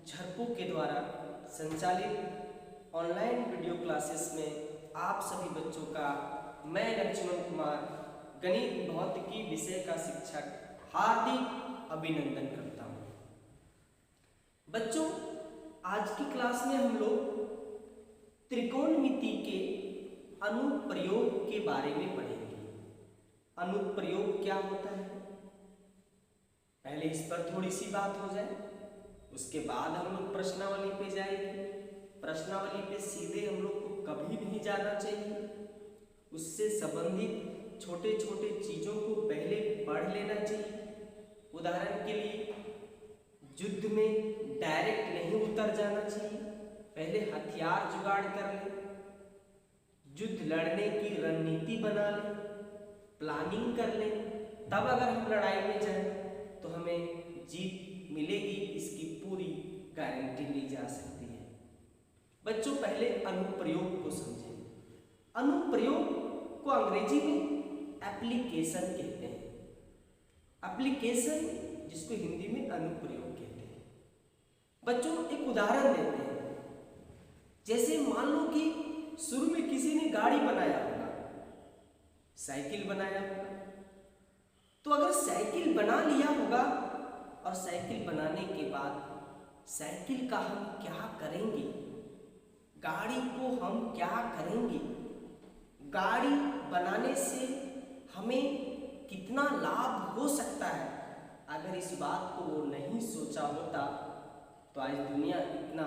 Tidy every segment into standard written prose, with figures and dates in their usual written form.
झरपो के द्वारा संचालित ऑनलाइन वीडियो क्लासेस में आप सभी बच्चों का मैं लक्ष्मण कुमार गणित भौतिकी विषय का शिक्षक हार्दिक अभिनंदन करता हूँ। बच्चों, आज की क्लास में हम लोग त्रिकोणमिति के अनुप्रयोग के बारे में पढ़ेंगे। अनुप्रयोग क्या होता है, पहले इस पर थोड़ी सी बात हो जाए, उसके बाद हम लोग प्रश्नावली पे जाएंगे। प्रश्नावली पे सीधे हम लोग को कभी नहीं जाना चाहिए, उससे संबंधित छोटे छोटे चीज़ों को पहले पढ़ लेना चाहिए। उदाहरण के लिए युद्ध में डायरेक्ट नहीं उतर जाना चाहिए, पहले हथियार जुगाड़ कर ले, युद्ध लड़ने की रणनीति बना ले, प्लानिंग कर ले, तब अगर हम लड़ाई में जाएं तो हमें जीत मिलेगी, इसकी पूरी गारंटी ली जा सकती है। बच्चों, पहले अनुप्रयोग को समझें। अनुप्रयोग को अंग्रेजी में एप्लीकेशन कहते हैं। एप्लीकेशन जिसको हिंदी में अनुप्रयोग कहते हैं। बच्चों, एक उदाहरण देते हैं। जैसे मान लो कि शुरू में किसी ने गाड़ी बनाया होगा, साइकिल बनाया होगा, तो अगर साइकिल बना लिया होगा और साइकिल बनाने के बाद साइकिल का हम क्या करेंगे, गाड़ी को हम क्या करेंगे, गाड़ी बनाने से हमें कितना लाभ हो सकता है, अगर इस बात को वो नहीं सोचा होता तो आज दुनिया इतना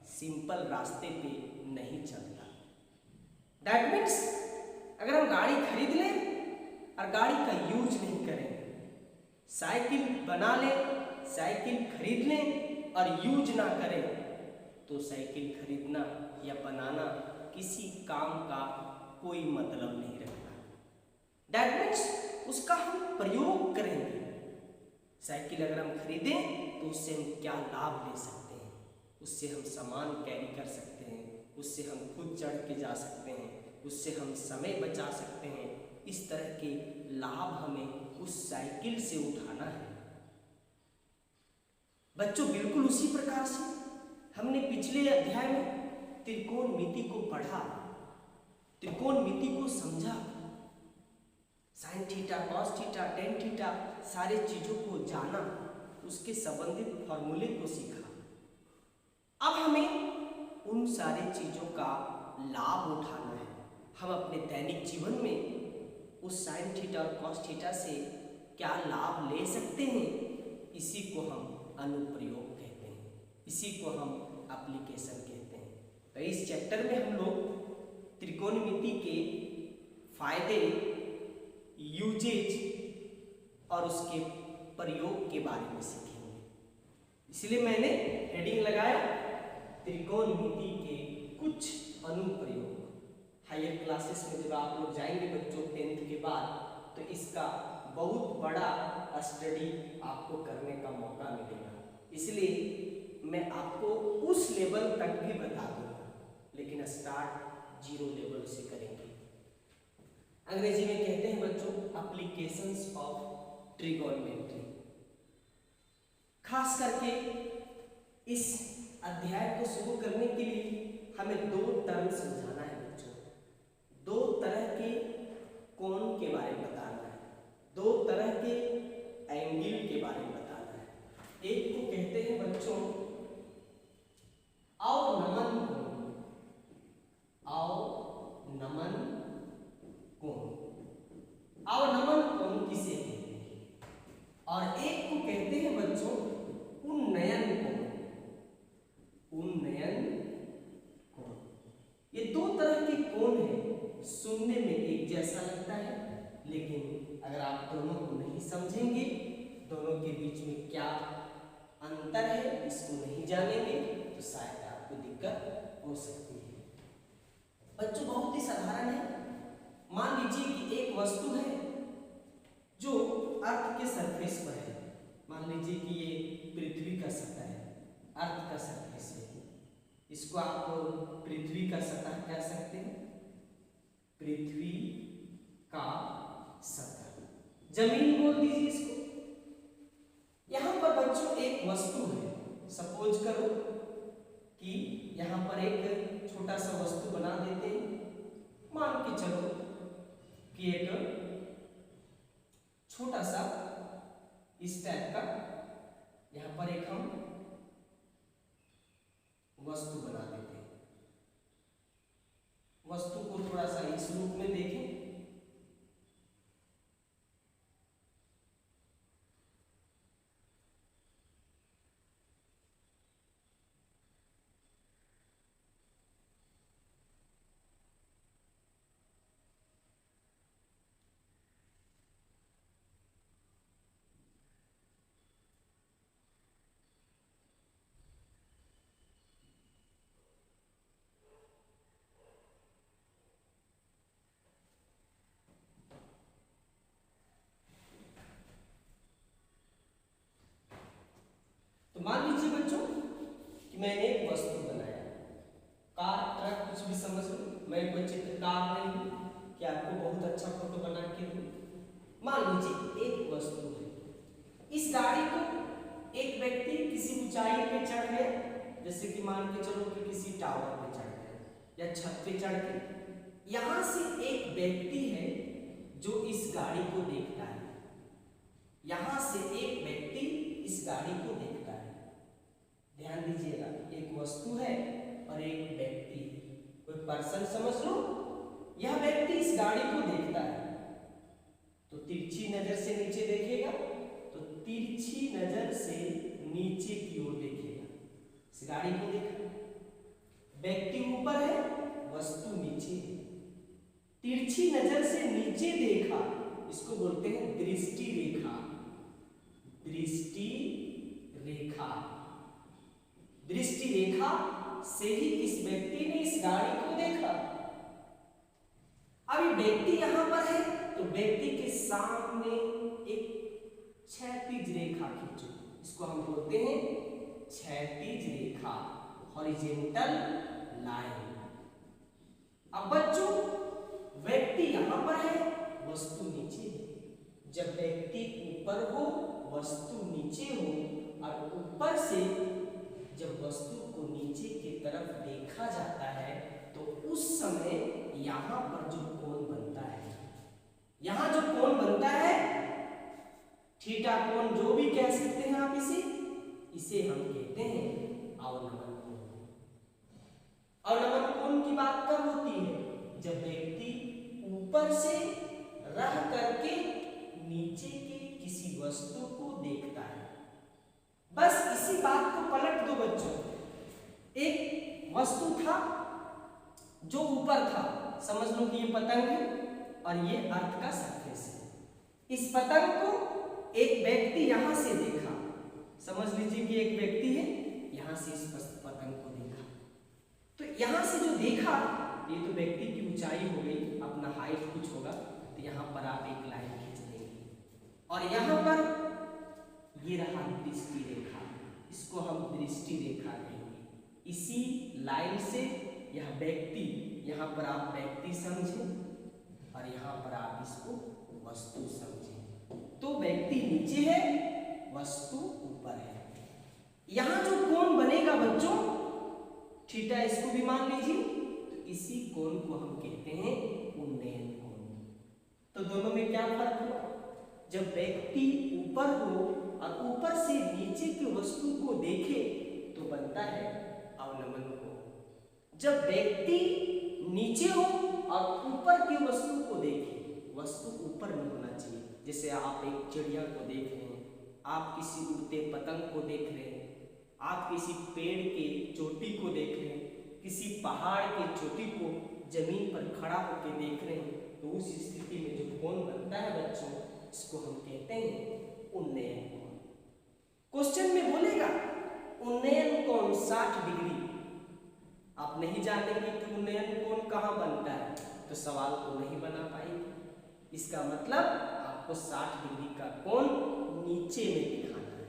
सिंपल रास्ते पे नहीं चलता। दैट मीन्स अगर हम गाड़ी खरीद लें और गाड़ी का यूज नहीं करें, साइकिल बना लें, साइकिल खरीद लें और यूज ना करें, तो साइकिल खरीदना या बनाना किसी काम का कोई मतलब नहीं रखता। दैट मीन्स उसका हम प्रयोग करेंगे। साइकिल अगर हम खरीदें तो उससे हम क्या लाभ ले सकते हैं, उससे हम सामान कैरी कर सकते हैं, उससे हम खुद चढ़ के जा सकते हैं, उससे हम समय बचा सकते हैं। इस तरह के लाभ हमें उस साइकिल से उठाना है। बच्चों, बिल्कुल उसी प्रकार से हमने पिछले अध्याय में त्रिकोणमिति को पढ़ा, त्रिकोणमिति को समझा, sine theta, cos theta, tan theta, सारे चीजों को जाना, उसके संबंधित फॉर्मूले को सीखा। अब हमें उन सारी चीजों का लाभ उठाना है। हम अपने दैनिक जीवन में उस साइन थीटा और कॉस थीटा से क्या लाभ ले सकते हैं, इसी को हम अनुप्रयोग कहते हैं, इसी को हम एप्लीकेशन कहते हैं। तो इस चैप्टर में हम लोग त्रिकोणमिति के फायदे, यूजेज और उसके प्रयोग के बारे में सीखेंगे। इसलिए मैंने हेडिंग लगाया त्रिकोणमिति के कुछ अनुप्रयोग। हायर क्लासेस में जब आप लोग जाएंगे बच्चों 10th के बाद, तो इसका बहुत बड़ा स्टडी आपको करने का मौका मिलेगा। इसलिए मैं आपको उस लेवल तक भी बता दूंगा, लेकिन स्टार्ट 0 लेवल से करेंगे। अंग्रेजी में कहते हैं बच्चों एप्लीकेशंस ऑफ ट्रिगोनोमेट्री। खास करके इस अध्याय को शुरू करने के लिए हमें 2 टर्म समझाना है बच्चों। 2 तरह के कोण के बारे में बताना है, 2 तरह के एंगल के बारे में बताना है। एक को कहते हैं बच्चों अवनमन कोण, अवनमन कोण, अवनमन कोण किसे कहते हैं, और एक को कहते हैं बच्चों उन्नयन कोण, उन्नयन कोण। ये 2 तरह के कोण हैं, सुनने में एक जैसा लगता है, लेकिन अगर आप दोनों को नहीं समझेंगे, दोनों के बीच में क्या अंतर है इसको नहीं जानेंगे, तो शायद आपको दिक्कत हो सकती है। बच्चों, बहुत ही साधारण है। मान लीजिए कि एक वस्तु है जो अर्थ के सरफेस पर है। मान लीजिए कि ये पृथ्वी का सतह है, अर्थ का सरफेस है। इसको आप पृथ्वी का सतह कह सकते हैं, पृथ्वी का सतह, जमीन बोल दीजिए इसको। यहां पर बच्चों एक वस्तु है, सपोज कर छोटा सा वस्तु बना देते हैं। मान के चलो कि एक छोटा सा इस टाइप का यहां पर एक हम वस्तु बना देते हैं। वस्तु को थोड़ा सा इस रूप में देखें। तो मान लीजिए बच्चों कि मैंने एक वस्तु बनाया, कार, ट्रक, कुछ भी समझ लो। मैं कोई चित्रकार नहीं हूं कि आपको बहुत अच्छा फोटो बना के दूं। मान लीजिए एक वस्तु है। इस गाड़ी को एक व्यक्ति किसी ऊंचाई पे चढ़ गया, जैसे कि मान के चलो कि किसी टावर पे चढ़ गया या छत पे चढ़ के। यहां से एक व्यक्ति है जो इस गाड़ी को देखता है। यहां से एक व्यक्ति इस गाड़ी को देखता है। ध्यान दीजिएगा, एक वस्तु है और एक व्यक्ति है, कोई पर्सन समझ लो। यह व्यक्ति इस गाड़ी को देखता है तो तिरछी नजर से नीचे देखेगा, तो तिरछी नजर से नीचे की ओर देखेगा। इस गाड़ी को देखा, व्यक्ति ऊपर है, वस्तु नीचे है। तिरछी नजर से नीचे देखा, इसको बोलते हैं दृष्टि रेखा। दृष्टि रेखा, दृष्टि रेखा से ही इस व्यक्ति ने इस गाड़ी को देखा। अब ये व्यक्ति यहां पर है तो व्यक्ति के सामने एक क्षैतिज रेखा खींचो, इसको हम बोलते हैं क्षैतिज रेखा, हॉरिजॉन्टल लाइन। अब बच्चों व्यक्ति यहां पर है, वस्तु नीचे है। जब व्यक्ति ऊपर हो, वस्तु नीचे हो, और ऊपर से जब वस्तु को नीचे की तरफ देखा जाता है तो उस समय यहां पर जो कोण बनता है, यहां जो कोण बनता है, थीटा कोण जो भी कह सकते हैं आप इसे हम कहते हैं अवनमन कोण। अवनमन कोण की बात कब होती है? जब व्यक्ति ऊपर से रह करके नीचे के किसी वस्तु को देखता है। बस इसी बात को पलट दो बच्चों। एक वस्तु था जो ऊपर था, समझ लो कि ये पतंग है और ये अर्थ का सरफेस है। इस पतंग को एक व्यक्ति यहां से देखा, समझ लीजिए कि एक व्यक्ति है, यहां से इस पतंग को देखा। तो यहां से जो देखा, ये तो व्यक्ति की ऊंचाई हो गई, अपना हाइट कुछ होगा, तो यहां पर आप एक लाइन खींच देंगे और यहां पर ये रहा दृष्टि रेखा, इसको हम दृष्टि रेखा कहेंगे। इसी लाइन से यह व्यक्ति, यहां पर आप व्यक्ति समझें और यहां पर आप इसको वस्तु समझें। तो व्यक्ति नीचे है, वस्तु ऊपर है। यहां जो कोण बनेगा बच्चों, थीटा, इसको भी मान लीजिए, तो इसी कोण को हम कहते हैं उन्नयन कोण। तो दोनों में क्या फर्क हुआ? जब व्यक्ति ऊपर हो और ऊपर से नीचे की वस्तु को देखे तो बनता है अवनमन कोण। जब व्यक्ति नीचे हो और ऊपर की वस्तु को देखे, वस्तु ऊपर में होना चाहिए। जैसे आप एक चिड़िया को देख रहे हैं, आप किसी उड़ते पतंग को देख रहे हैं, आप किसी पेड़ के चोटी को देख रहे हैं, किसी पहाड़ के चोटी को जमीन पर खड़ा होकर देख रहे हैं, तो उस स्थिति में जो कोण बनता है बच्चों, इसको हम कहते हैं उन्नयन कोण। क्वेश्चन में बोलेगा उन्नयन कोण 60 डिग्री, आप नहीं जानेंगे कि उन्नयन कोण कहां बनता है, तो सवाल को नहीं बना पाएंगे। इसका मतलब आपको 60 डिग्री का कोण नीचे में दिखाना है।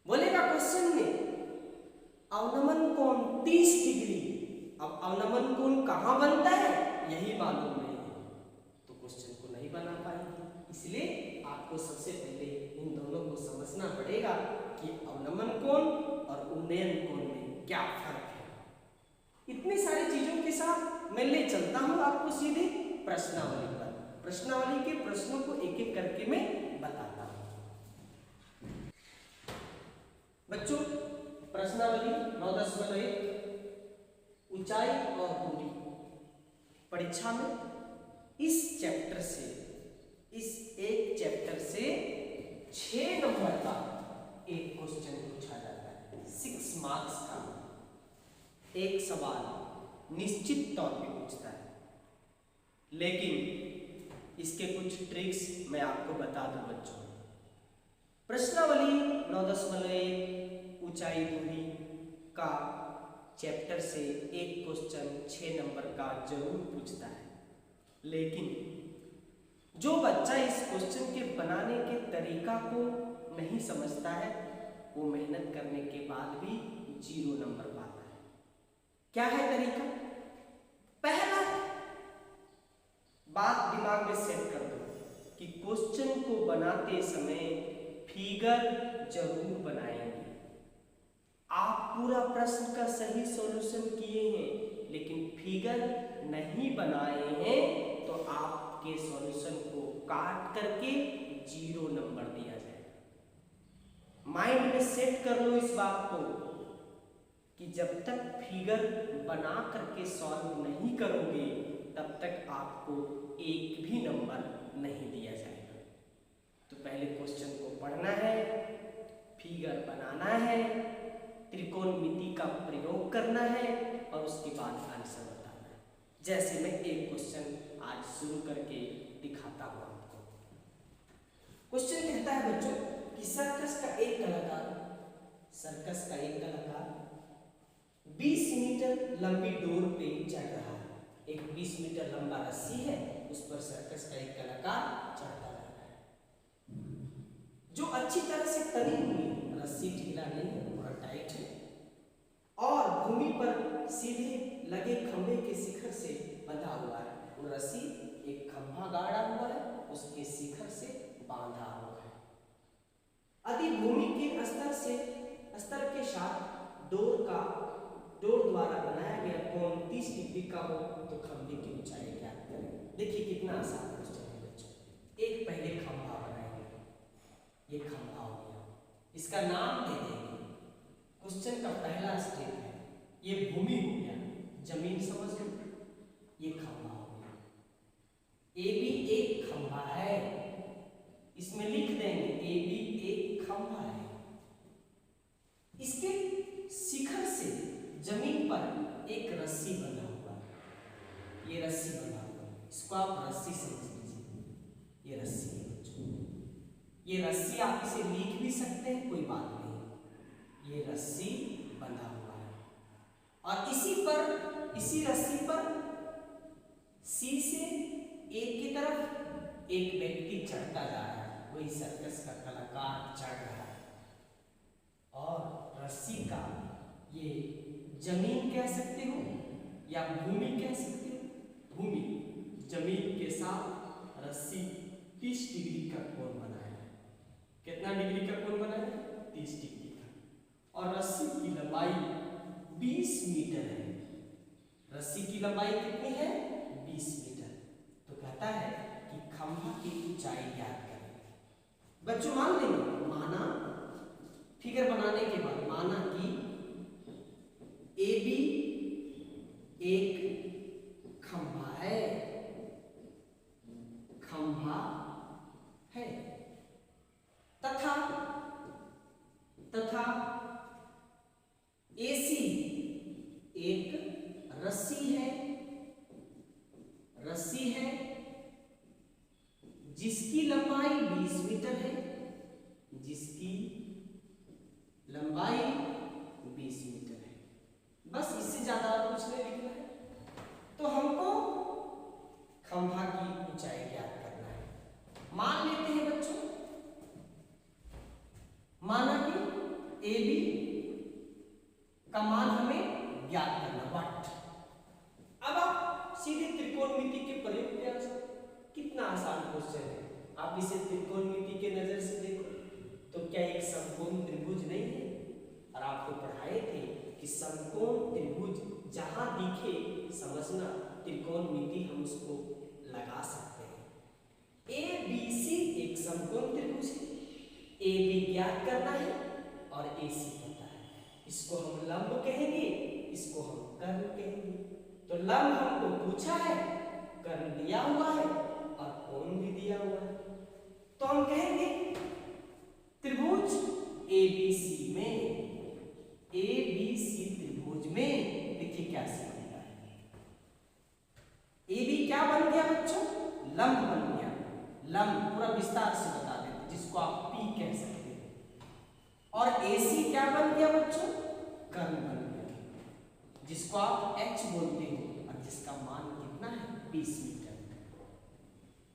बोलेगा क्वेश्चन में अवनमन कोण 30 डिग्री, अब अवनमन कोण कहां बनता है यही मालूम नहीं है, तो क्वेश्चन को नहीं बना पाएंगे। इसलिए आपको सबसे पहले इन दोनों को समझना पड़ेगा कि अवनमन कोण और उन्नयन कोण में क्या फर्क है। इतनी सारी मैं ले चलता हूं आपको सीधे प्रश्नावली पर। प्रश्नावली के प्रश्नों को एक एक करके मैं बताता हूं। बच्चों, प्रश्नावली 9.1 ऊंचाई और दूरी। परीक्षा में इस एक चैप्टर से 6 नंबर का एक क्वेश्चन पूछा जाता है। 6 मार्क्स का एक सवाल निश्चित तौर पे पूछता है, लेकिन इसके कुछ ट्रिक्स मैं आपको बता दूं बच्चों। प्रश्नावली 9.1 ऊंचाई दूरी का चैप्टर से एक क्वेश्चन 6 नंबर का जरूर पूछता है, लेकिन जो बच्चा इस क्वेश्चन के बनाने के तरीका को नहीं समझता है, वो मेहनत करने के बाद भी 0 नंबर पाता है। क्या है तरीका? पहला बात दिमाग में सेट कर दो कि क्वेश्चन को बनाते समय फिगर जरूर बनाएंगे। आप पूरा प्रश्न का सही सॉल्यूशन किए हैं लेकिन फिगर नहीं बनाए हैं तो आपके सॉल्यूशन को काट करके 0 नंबर दिया जाएगा। माइंड में सेट कर लो इस बात को कि जब तक फिगर बना करके सॉल्व नहीं करोगे तब तक आपको एक भी नंबर नहीं दिया जाएगा। तो पहले क्वेश्चन को पढ़ना है, फिगर बनाना है, त्रिकोणमिति का प्रयोग करना है और उसके बाद आंसर बताना है। जैसे मैं एक क्वेश्चन आज शुरू करके दिखाता हूं आपको। क्वेश्चन कहता है बच्चों कि सर्कस का एक कलाकार 20 मीटर लंबी डोर पे चढ़ रहा है। एक 20 मीटर लंबा रस्सी है, उस पर सर्कस का एक कलाकार चढ़ता जा रहा है जो अच्छी तरह से तनी हुई है। रस्सी ढीला नहीं है, पूरा टाइट है और भूमि पर सीधे लगे खंभे के शिखर से बंधा हुआ है। वो रस्सी एक खंभा गाड़ा हुआ है, उसके शिखर से बांधा हुआ है। यदि भूमि के स्तर के साथ डोर द्वारा बनाया गया कोण 30 डिग्री का हो तो खंभे की ऊंचाई ज्ञात करें। देखिए कितना आसान क्वेश्चन है बच्चों। एक पहले खंभा बनाएंगे, ये खंभा हो गया, इसका नाम दे देंगे। क्वेश्चन का पहला स्टेप है, ये भूमि हो गया, जमीन समझ लो, ये खंभा हो गया। ए बी एक खंभा है, इसमें लिख देंगे ए बी एक खंभा है। इसके शिखर से जमीन पर एक रस्सी बंधा हुआ है, ये रस्सी बंधा हुआ है, इसको आप रस्सी समझ लीजिए। ये रस्सी है बच्चों, ये रस्सी आप इसे लिख भी सकते हैं, कोई बात नहीं। ये रस्सी बंधा हुआ है और इसी रस्सी पर सी से ए की तरफ एक व्यक्ति चढ़ता जा रहा है, वही सर्कस का कलाकार चढ़ रहा है। और रस्सी का ये जमीन कह सकते हो या भूमि कह सकते हो। भूमि जमीन के साथ रस्सी 30 डिग्री का कोण बनाया है। कितना डिग्री का कोण बनाया है? 30 डिग्री का। और रस्सी की लंबाई 20 मीटर है। रस्सी की लंबाई कितनी है? 20 मीटर। तो कहता है कि खंभा की ऊंचाई ज्ञात करें। बच्चों मान लेंगे, माना फिगर बनाने के बाद माना कि ए बी एक खंभा है, तथा AC एक रस्सी है जिसकी लंबाई 20 मीटर है, बस इससे ज्यादा और कुछ नहीं लिखना है। तो हमको खंभा की ऊंचाई ज्ञात करना है। मान लेते हैं बच्चों, माना कि AB का मान हमें ज्ञात करना, वाट। अब आप सीधे त्रिकोणमिति के प्रयोग पे आ जाओ। कितना आसान क्वेश्चन है। आप इसे त्रिकोणमिति के नजर से देखो तो क्या एक समकोण त्रिभुज नहीं है? और आपको पढ़ाए थे कि समकोण त्रिभुज जहां दिखे समझना त्रिकोणमिति हम उसको लगा सकते हैं। ए बी सी एक समकोण त्रिभुज है, ए बी ज्ञात करना है और ए सी पता है। इसको हम लंब कहेंगे, इसको हम कर्ण कहेंगे। तो लंब हमको पूछा है, कर्ण दिया हुआ है और कोण भी दिया हुआ है। तो हम कहेंगे त्रिभुज एबीसी में, एबीसी त्रिभुज में देखिए क्या बनेगा। ए बी क्या बन गया बच्चों? लंब बन गया। लंब पूरा विस्तार से बता देते, जिसको आप पी कह सकते हैं। और ए सी क्या बन गया बच्चों? कर्ण बन गया, जिसको आप एच बोलते हो और जिसका मान कितना है? 20 मीटर।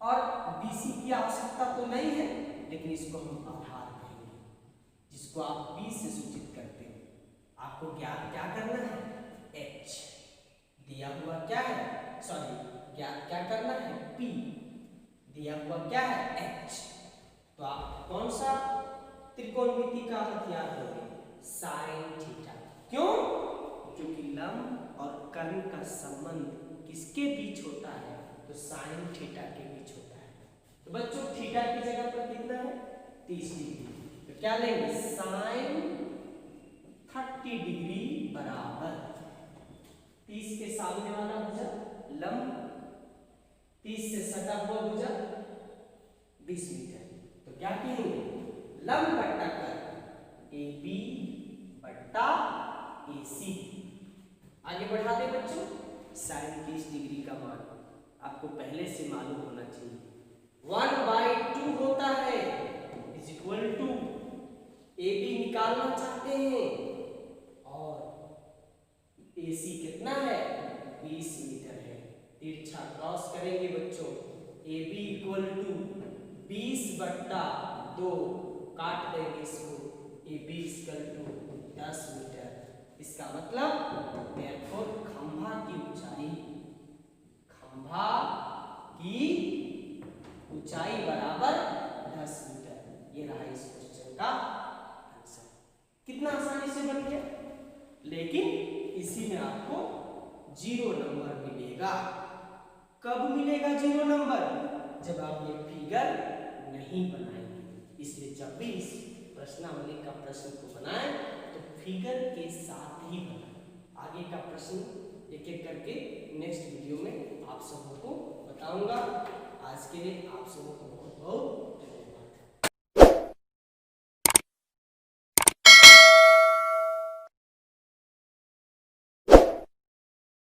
और बीसी की आवश्यकता तो नहीं है, लेकिन इसको हम आधार कहेंगे, जिसको आप बी से सूचित करते हैं। आपको क्या करना है? एच दिया हुआ क्या है, सॉरी क्या करना है? पी दिया हुआ क्या है? एच। तो आप कौन सा त्रिकोणमिति का हथियार लोगे? Sine theta. क्यों? क्योंकि लंब और कर्ण का संबंध किसके बीच होता है? तो साइन थीटा के बीच होता है। तो बच्चों थीटा की जगह पर कितना है? 30 डिग्री। तो क्या लेंगे? साइन 30 डिग्री बराबर 30 के सामने वाला भुजा लंब, 30 से सटा हुआ भुजा 20 मीटर। तो क्या कहेंगे? लंब बट्टा कर ए बी बट्टा ए सी। आगे बढ़ा दे बच्चों। साइन 30 डिग्री का मान आपको पहले से मालूम होना चाहिए, 1/2 होता है, is equal to A B निकालना चाहते हैं और ए सी कितना है? 20 मीटर है। तिरछा क्रॉस करेंगे बच्चों। ए बी इक्वल टू 20/2, काट देंगे इसको। A B equal to 10 metre. इसका मतलब therefore खंभा की ऊंचाई बराबर 10 मीटर। ये रहा इस क्वेश्चन का आंसर। कितना आसानी से बन गया। लेकिन इसी में आपको 0 नंबर मिलेगा। कब मिलेगा 0 नंबर? जब आप ये फिगर नहीं बनाएंगे। इसलिए जब भी इस प्रश्नावली का प्रश्न को बनाएं तो फिगर के साथ ही बनाएं। आगे का प्रश्न एक एक करके नेक्स्ट वीडियो में आप सबको बताऊंगा। आज के लिए आप सबको